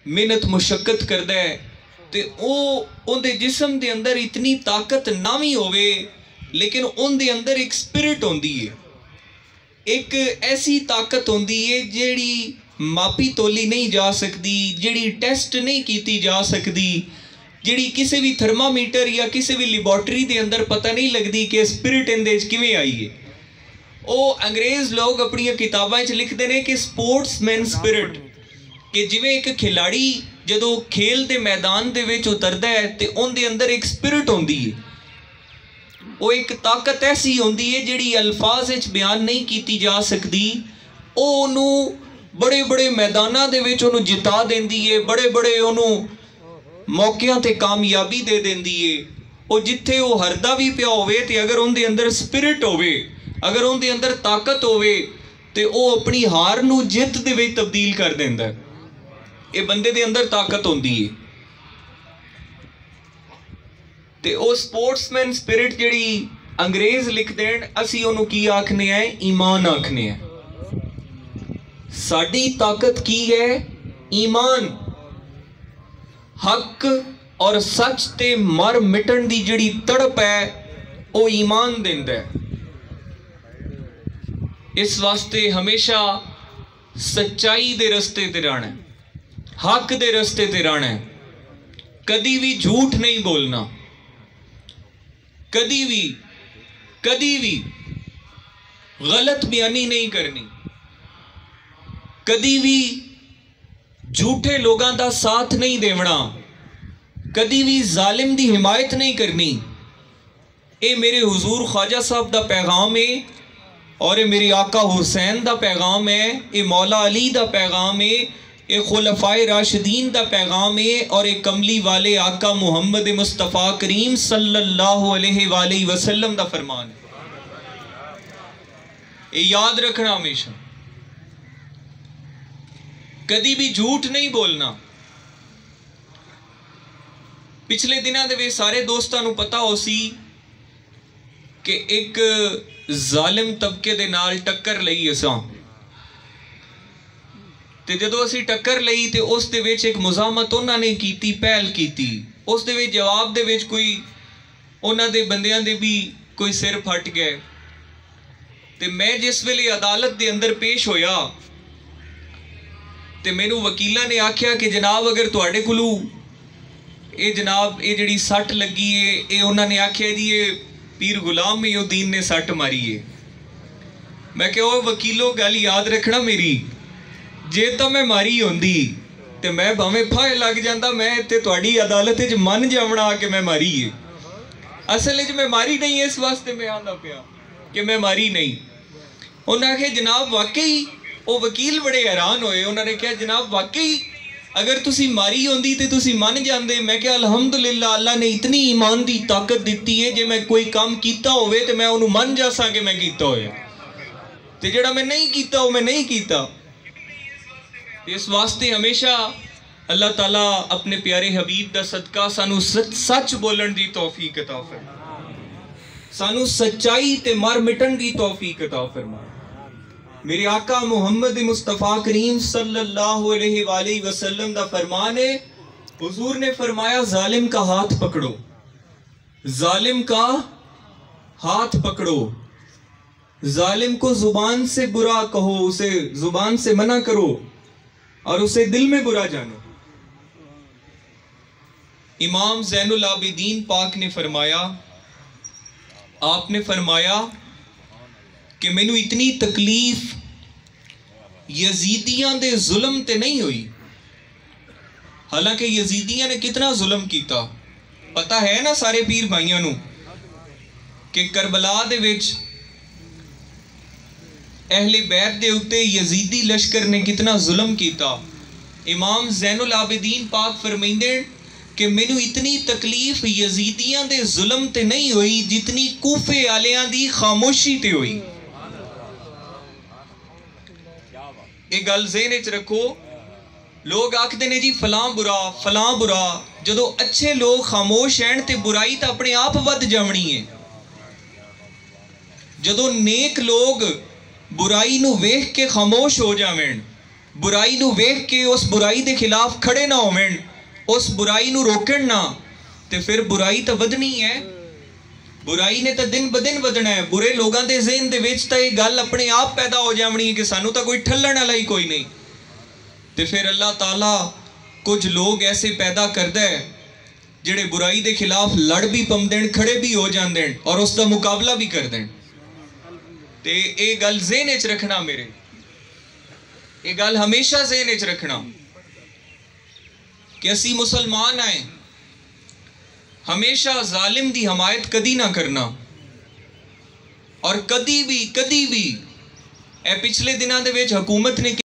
मेहनत मुशक्कत करता है तो उनके जिस्म के अंदर इतनी ताकत ना भी होवे, लेकिन उनके अंदर एक स्पिरिट होंदी है, एक ऐसी ताकत होंदी है जिहड़ी मापी तोली नहीं जा सकती, जिहड़ी टेस्ट नहीं की जा सकती, जिहड़ी किसी भी थर्मामीटर या किसी भी लैबोरेटरी के अंदर पता नहीं लगती कि स्पिरिट इहदे किवें आई है। वो अंग्रेज़ लोग अपनी किताबां लिखते हैं कि स्पोर्ट्समैन स्पिरिट, कि जिवें एक खिलाड़ी जदों खेल के मैदान दे विच उतरदा है तो उनके अंदर एक स्पिरिट होंदी है, वो एक ताकत ऐसी होंदी है जिहड़ी अल्फाज विच बयान नहीं की जा सकती। उन्होंने बड़े बड़े मैदानां दे विच उन्होंने जिता देंदी है, बड़े बड़े उन्होंने मौक़िआं ते कामयाबी दे देंदी है। वो जिथे वो हरदा भी पिया होवे ते अगर उनके अंदर स्पिरिट होवे, अगर उनके अंदर ताकत होवे तो वो अपनी हार नूं जित दे विच तब्दील कर देंदा है। ये बंदे दे अंदर ताकत होंदी है। तो वो स्पोर्ट्समैन स्पिरिट जिहड़ी अंग्रेज़ लिखते हैं, असी उन्होंने की आखने हैं, ईमान आखने हैं। साडी ताकत की है? ईमान। हक और सच ते मर मिटन दी जिहड़ी तड़प है वो ईमान दिंदा है। इस वास्ते हमेशा सच्चाई दे रस्ते ते रहना है, हक दे रस्ते ते रहना है, कदी भी झूठ नहीं बोलना, कदी भी गलत बयानी नहीं करनी, कदी भी झूठे लोगों का साथ नहीं देवना, कदी भी जालिम की हिमायत नहीं करनी। ये मेरे हुजूर ख्वाजा साहब का पैगाम है और ये मेरे आका हुसैन का पैगाम है, ये मौला अली का पैगाम है, ये खुलफाए राशिदीन का पैगाम है और ये कमली वाले आका मुहम्मद मुस्तफ़ा करीम सल्लल्लाहु अलैहि वसल्लम का फरमान है। ये याद रखना हमेशा, कदी भी झूठ नहीं बोलना। पिछले दिनों के सारे दोस्तों को पता हो सी कि एक जालिम तबके दे नाल टक्कर लई असां, ते जदों असीं टक्कर लई तो उस दे विच एक मुजामत उन्होंने की, पहल की, उस दे विच जवाब दे विच कोई उन्हां दे बंदियां दे भी कोई सिर फट गए। ते मैं जिस वेले अदालत दे अंदर पेश होया ते मैनू वकीलां ने आख्या कि जनाब अगर तुहाडे कोलों ये जनाब ये जिहड़ी सट लगी है, ये उन्होंने आख्या जी ये पीर गुलाम मुहीउद्दीन ने सट मारी है। मैं कहा ओ वकीलों गल याद रखना मेरी, जे तो मैं मारी होंदी तो मैं भावें फाहे लग जाता, मैं इत्थे तुहाडी अदालत च मन जावना कि मैं मारी है। असल च मैं मारी नहीं, इस वास्ते मैं आंदा पिया कि मैं मारी नहीं। उन्होंने आख्या जनाब वाकई, वो वकील बड़े हैरान होए, उन्होंने कहा जनाब वाकई अगर तुसी मारी होंदी तो तुसी मन जाते। मैं क्या अलहमदुलिल्लाह अल्लाह ने इतनी ईमान की ताकत दी है, जे मैं कोई काम किया होवे तो मैं उन्होंने मन जासा कि मैं किया होया, ते जेड़ा मैं नहीं किया वो मैं नहीं किया। इस वास्ते हमेशा अल्लाह ताला अपने प्यारे हबीब का सदका सानू सच बोलन की तौफीक अता फरमाए, सानू सच्चाई ते मर मिटन की तौफीक अता फरमाए। मेरे आका मुहम्मद मुस्तफ़ा करीम सल्लल्लाहु अलैहि वसल्लम का फरमान है, हुजूर ने फरमाया जालिम का हाथ पकड़ो, जालिम का हाथ पकड़ो, जालिम को जुबान से बुरा कहो, उसे जुबान से मना करो और उसे दिल में बुरा जानो। इमाम ज़ैनुल आबिदीन पाक ने फरमाया, आपने फरमाया कि मैनू इतनी तकलीफ यजीदियां दे जुल्म ते नहीं हुई। हालांकि यजीदियां ने कितना जुल्म किया पता है ना सारे पीर भाइयों नू, कि करबला दे विच अहले बैत दे उत्ते यजीदी लश्कर ने कितना जुल्म किया। इमाम ज़ैनुल आबिदीन पाक फरमाइंदे कि मैनू इतनी तकलीफ यजीदियां दे जुल्म ते नहीं हुई जितनी कूफे आलियां दी खामोशी ते हुई। ये गल ज़हन च रखो, लोग आखते ने जी फलां बुरा, जदों अच्छे लोग खामोश हैं तो बुराई तो अपने आप वध जावनी है। जदों नेक लोग बुराई नू वेख के खामोश हो जावें, बुराई नूं वेख के उस बुराई के खिलाफ खड़े ना होवें, उस बुराई नूं रोकण ना, तो फिर बुराई तो वधनी है। बुराई ने तो दिन ब दिन वधना है। बुरे लोगों के ज़हन दे विच तो ये गल अपने आप पैदा हो जावनी है कि सानू तो कोई ठल्लण वाला ही कोई नहीं। तो फिर अल्लाह ताला कुछ लोग ऐसे पैदा करता है जिहड़े बुराई के खिलाफ लड़ भी पमदे, खड़े भी हो जाते हैं और उसका मुकाबला भी कर दें। तो ये गल ज़हन विच रखना, मेरे ये गल हमेशा ज़हन विच रखना कि असी मुसलमान आए, हमेशा जालिम की हमायत कदी ना करना। और कदी भी ए पिछले दिनों के विच हुकूमत ने